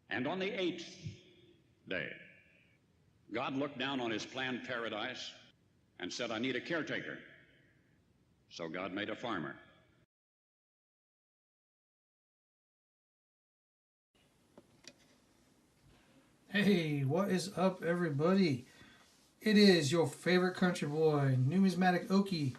And on the 8th day, God looked down on his planned paradise and said, I need a caretaker. So God made a farmer. Hey, what is up, everybody? It is your favorite country boy, Numismatic Okie,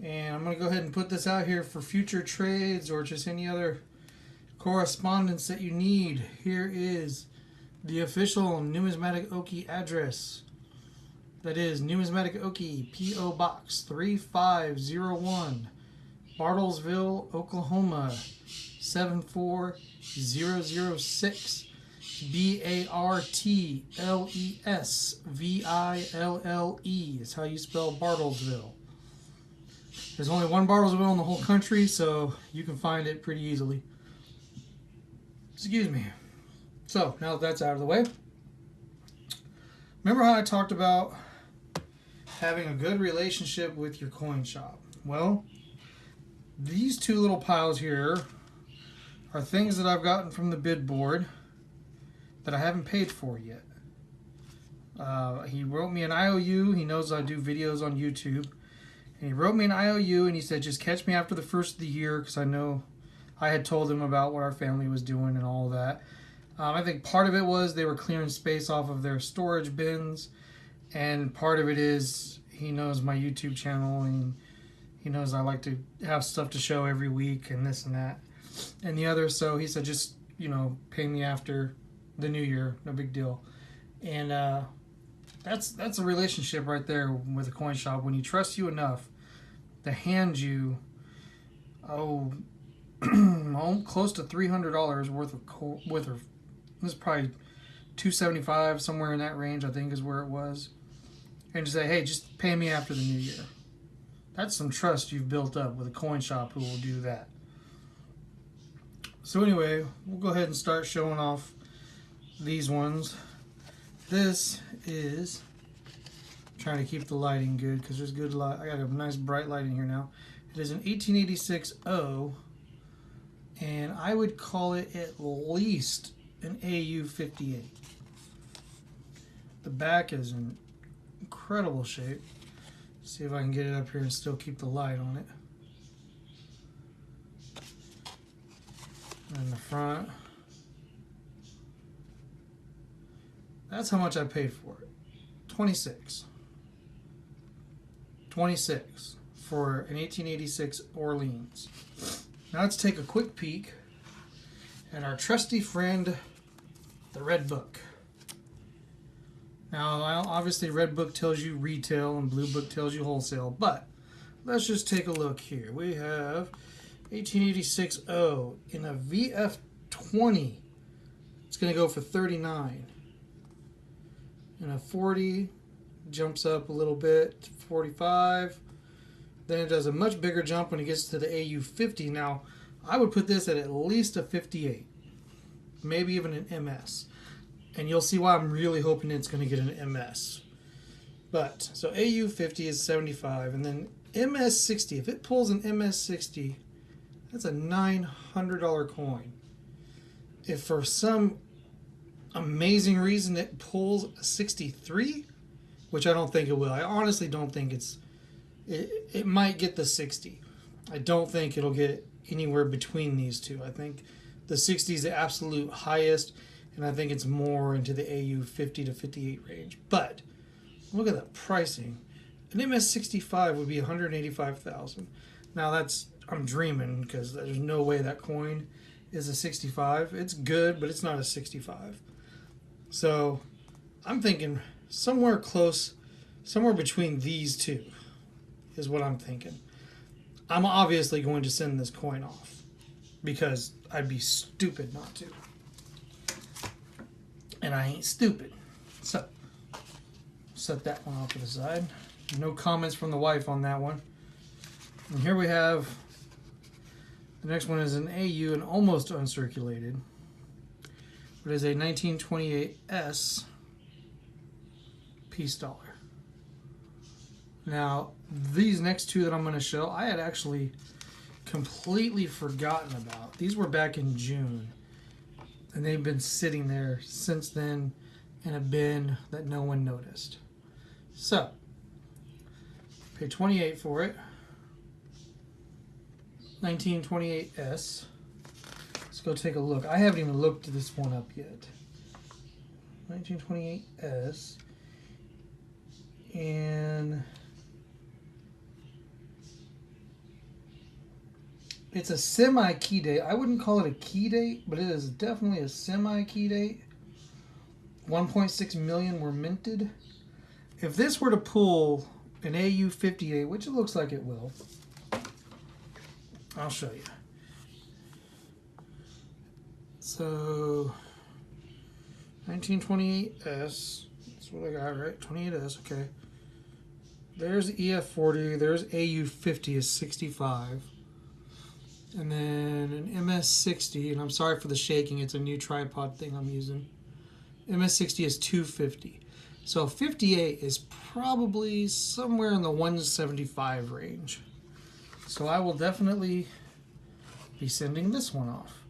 and I'm going to go ahead and put this out here for future trades or just any other correspondence that you need. Here is the official Numismatic Okie address. That is Numismatic Okie, P.O. Box 3501, Bartlesville, Oklahoma 74006. Bartlesville is how you spell Bartlesville. There's only one Bartlesville in the whole country, so you can find it pretty easily. Excuse me. So, now that that's out of the way, remember how I talked about having a good relationship with your coin shop? Well, these two little piles here are things that I've gotten from the bid board that I haven't paid for yet. He wrote me an IOU. He knows I do videos on YouTube. And he wrote me an IOU and he said, just catch me after the first of the year, because I know I had told him about what our family was doing and all of that. I think part of it was they were clearing space off of their storage bins. And part of it is he knows my YouTube channel and he knows I like to have stuff to show every week and this and that. And the other, so he said, just, pay me after the new year, no big deal. And that's a relationship right there with a coin shop, when you trust you enough to hand you close to $300 worth of this is probably $275, somewhere in that range, I think is where it was, and to say, hey, just pay me after the new year. That's some trust you've built up with a coin shop who will do that. So anyway, we'll go ahead and start showing off these ones. This is, I'm trying to keep the lighting good because there's good light. I got a nice bright light in here now. It is an 1886 O, and I would call it at least an AU 58. The back is in incredible shape. See if I can get it up here and still keep the light on it. And the front. That's how much I paid for it. $26 for an 1886 Orleans. Now let's take a quick peek at our trusty friend, the Red Book. Now, obviously, Red Book tells you retail and Blue Book tells you wholesale, but let's just take a look here. We have 1886 O in a VF20. It's going to go for $39. And a 40 jumps up a little bit to 45. Then it does a much bigger jump when it gets to the AU 50. Now, I would put this at least a 58, maybe even an MS. And you'll see why I'm really hoping it's going to get an MS. But, so AU 50 is 75, and then MS 60. If it pulls an MS 60, that's a $900 coin. If for some amazing reason it pulls a 63, which I don't think it will. I honestly don't think it might get the 60. I don't think it'll get anywhere between these two. I think the 60 is the absolute highest, and I think it's more into the AU 50 to 58 range. But look at the pricing. An MS65 would be $185,000. Now I'm dreaming, because there's no way that coin is a 65. It's good, but it's not a 65. So I'm thinking somewhere between these two is what I'm thinking. I'm obviously going to send this coin off because I'd be stupid not to. And I ain't stupid. So set that one off to the side. No comments from the wife on that one. And here we have, the next one is an AU and almost uncirculated. It is a 1928S piece dollar. Now, these next two that I'm going to show, I had actually completely forgotten about. These were back in June. and they've been sitting there since then in a bin that no one noticed. So, paid $28 for it. 1928S. Let's go take a look. I haven't even looked this one up yet. 1928S. And it's a semi-key date. I wouldn't call it a key date, but it is definitely a semi-key date. 1.6 million were minted. If this were to pull an AU58, which it looks like it will, I'll show you. So, 1928S, that's what I got, right? 28S, okay. There's EF40, there's AU50 is 65. And then an MS60, and I'm sorry for the shaking, it's a new tripod thing I'm using. MS60 is 250. So 58 is probably somewhere in the 175 range. So I will definitely be sending this one off.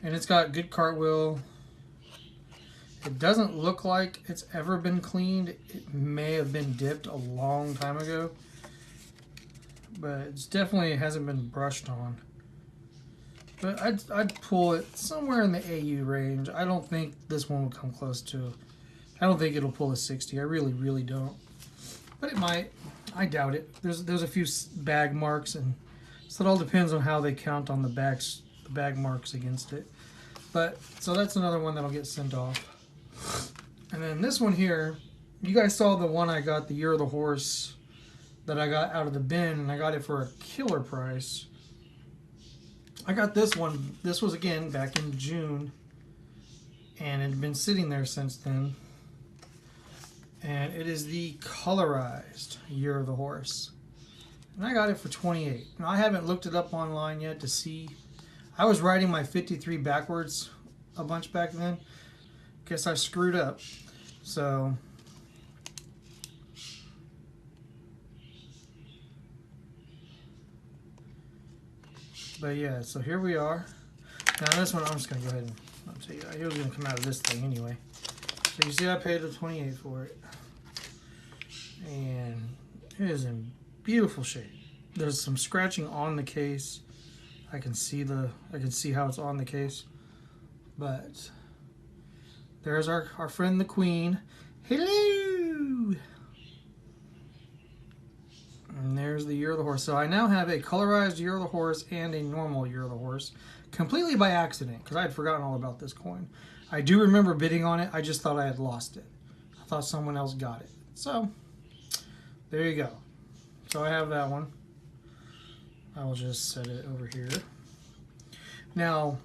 And it's got good cartwheel. It doesn't look like it's ever been cleaned. It may have been dipped a long time ago. But it's definitely hasn't been brushed on. But I'd pull it somewhere in the AU range. I don't think this one will come close to... I don't think it'll pull a 60. I really, really don't. But it might. I doubt it. There's a few bag marks, and so it all depends on how they count on the bag marks against it. But so that's another one that'll get sent off. And then this one here, you guys saw the one I got, the Year of the Horse, that I got out of the bin, and I got it for a killer price. I got this one. This was again back in June, and it had been sitting there since then. And it is the colorized Year of the Horse. And I got it for $28. Now I haven't looked it up online yet to see. I was writing my 53 backwards a bunch back then. Guess I screwed up. So but yeah, so here we are. Now this one I'm just gonna go ahead and I'll tell you, it was gonna come out of this thing anyway. So you see I paid the $28 for it. And it is in beautiful shape. There's some scratching on the case. I can see how it's on the case. But there's our friend the Queen. Hello! And there's the Year of the Horse. So I now have a colorized Year of the Horse and a normal Year of the Horse. Completely by accident, because I had forgotten all about this coin. I do remember bidding on it. I just thought I had lost it. I thought someone else got it. So, there you go. So I have that one. I will just set it over here. Now,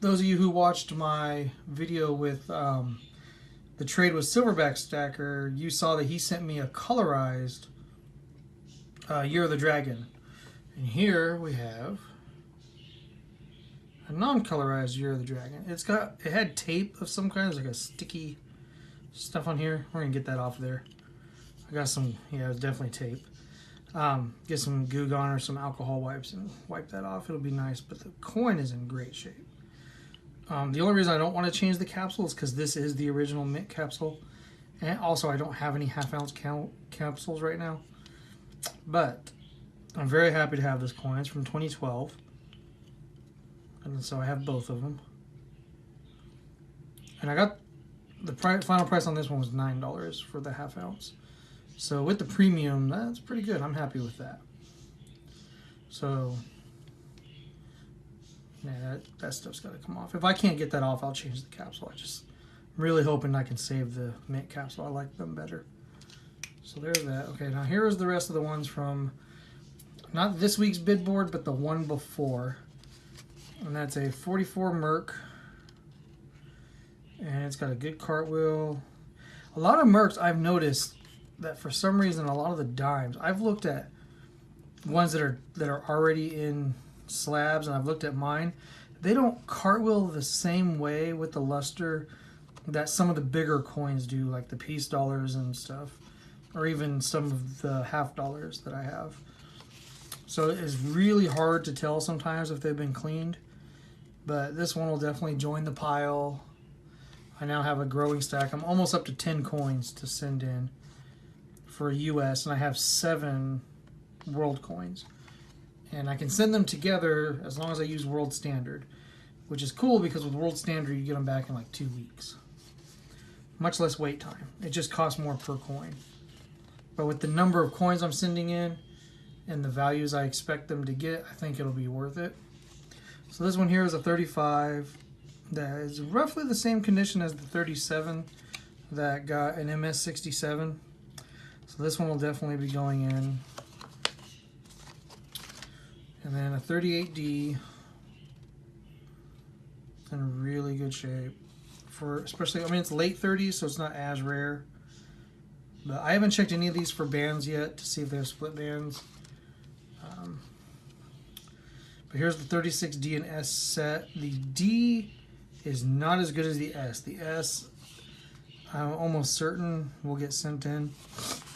those of you who watched my video with the trade with Silverback Stacker, you saw that he sent me a colorized Year of the Dragon. And here we have a non-colorized Year of the Dragon. It had tape of some kind. There's like a sticky stuff on here. We're gonna get that off there. I got some, yeah, it's definitely tape. Get some Goo Gone or some alcohol wipes and wipe that off. It'll be nice, but the coin is in great shape. The only reason I don't want to change the capsule is because this is the original mint capsule. And also I don't have any half-ounce capsules right now. But I'm very happy to have this coin. It's from 2012. And so I have both of them. And I got the final price on this one was $9 for the half-ounce. So with the premium, that's pretty good. I'm happy with that. So yeah, that stuff's got to come off. If I can't get that off, I'll change the capsule. I'm really hoping I can save the mint capsule. I like them better. So there's that. Okay, now here's the rest of the ones from not this week's bid board, but the one before. And that's a 44 Merc. And it's got a good cartwheel. A lot of Mercs I've noticed that for some reason a lot of the dimes, I've looked at ones that are already in slabs, and I've looked at mine. They don't cartwheel the same way with the luster that some of the bigger coins do, like the piece dollars and stuff, or even some of the half dollars that I have. So it's really hard to tell sometimes if they've been cleaned, but this one will definitely join the pile. I now have a growing stack. I'm almost up to 10 coins to send in for US, and I have 7 world coins. And I can send them together as long as I use world standard, which is cool because with world standard you get them back in like 2 weeks. Much less wait time. It just costs more per coin. But with the number of coins I'm sending in and the values I expect them to get, I think it'll be worth it. So this one here is a 35 that is roughly the same condition as the 37 that got an MS67. So this one will definitely be going in. And then a 38D in really good shape. For especially, I mean, it's late 30s, so it's not as rare. But I haven't checked any of these for bands yet to see if they're split bands. But here's the 36D and S set. The D is not as good as the S. The S, I'm almost certain will get sent in.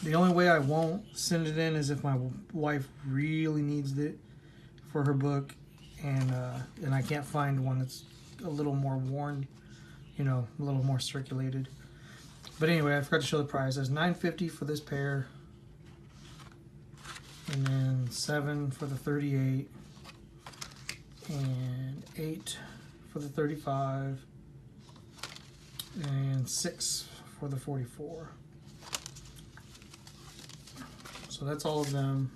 The only way I won't send it in is if my wife really needs it for her book, and I can't find one that's a little more worn, you know, a little more circulated. But anyway, I forgot to show the price. There's $9.50 for this pair, and then $7 for the 38, and $8 for the 35, and $6 for the 44. So that's all of them.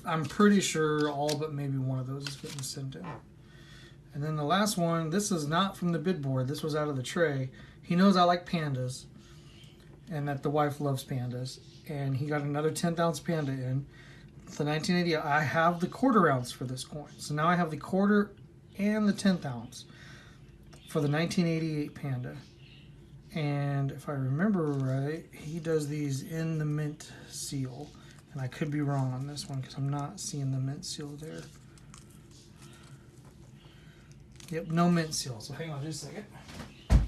I'm pretty sure all but maybe one of those is getting sent in. And then the last one, this is not from the bid board. This was out of the tray. He knows I like pandas and that the wife loves pandas. And he got another 10th ounce panda in. The 1980, I have the 1/4 ounce for this coin. So now I have the 1/4 and the 10th ounce for the 1988 panda. And if I remember right, he does these in the mint seal. And I could be wrong on this one because I'm not seeing the mint seal there. Yep, no mint seal. So hang on just a second. Where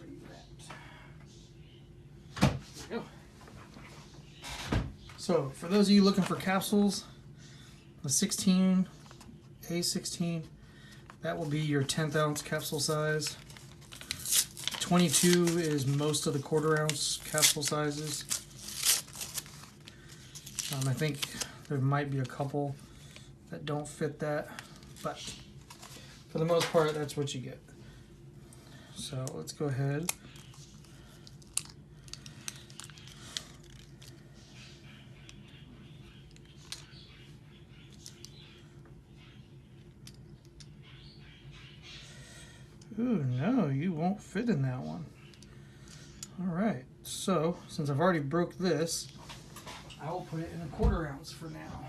are you at? There we go. So for those of you looking for capsules, the 16, A16, that will be your 10th ounce capsule size. 22 is most of the 1/4 ounce capsule sizes. I think there might be a couple that don't fit that, but for the most part, that's what you get. So let's go ahead. Ooh, no, you won't fit in that one. All right, so since I've already broke this, I will put it in a 1/4 ounce for now,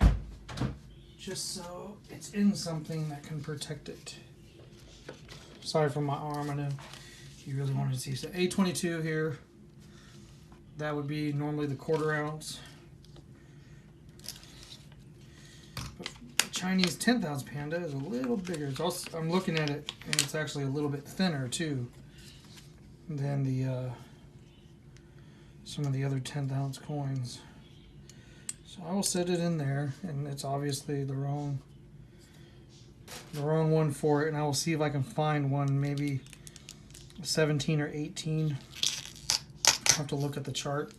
just so it's in something that can protect it. Sorry for my arm, I know you really wanted to see. So A22 here, that would be normally the 1/4 ounce. Chinese 10th ounce panda is a little bigger. It's also, I'm looking at it, and it's actually a little bit thinner too than the some of the other 10th ounce coins. So I will set it in there, and it's obviously the wrong one for it. And I will see if I can find one, maybe 17 or 18. I'll have to look at the chart,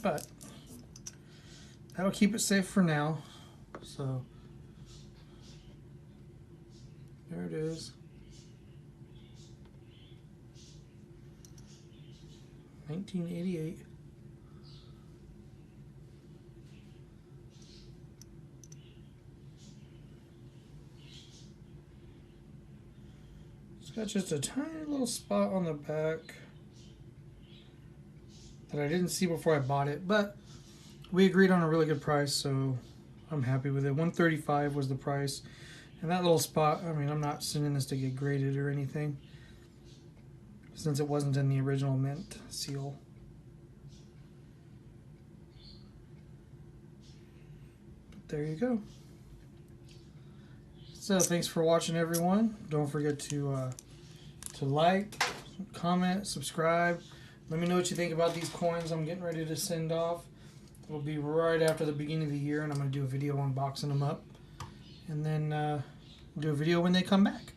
but that'll keep it safe for now. So there it is. 1988. It's got just a tiny little spot on the back that I didn't see before I bought it, but we agreed on a really good price, so I'm happy with it. $135 was the price. And that little spot, I mean, I'm not sending this to get graded or anything, since it wasn't in the original mint seal. But there you go. So thanks for watching, everyone. Don't forget to like, comment, subscribe. Let me know what you think about these coins I'm getting ready to send off. will be right after the beginning of the year, and I'm going to do a video unboxing them up. And then do a video when they come back.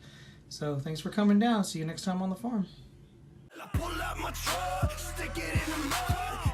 So thanks for coming down. See you next time on the farm. I pull out my truck, stick it in the mud.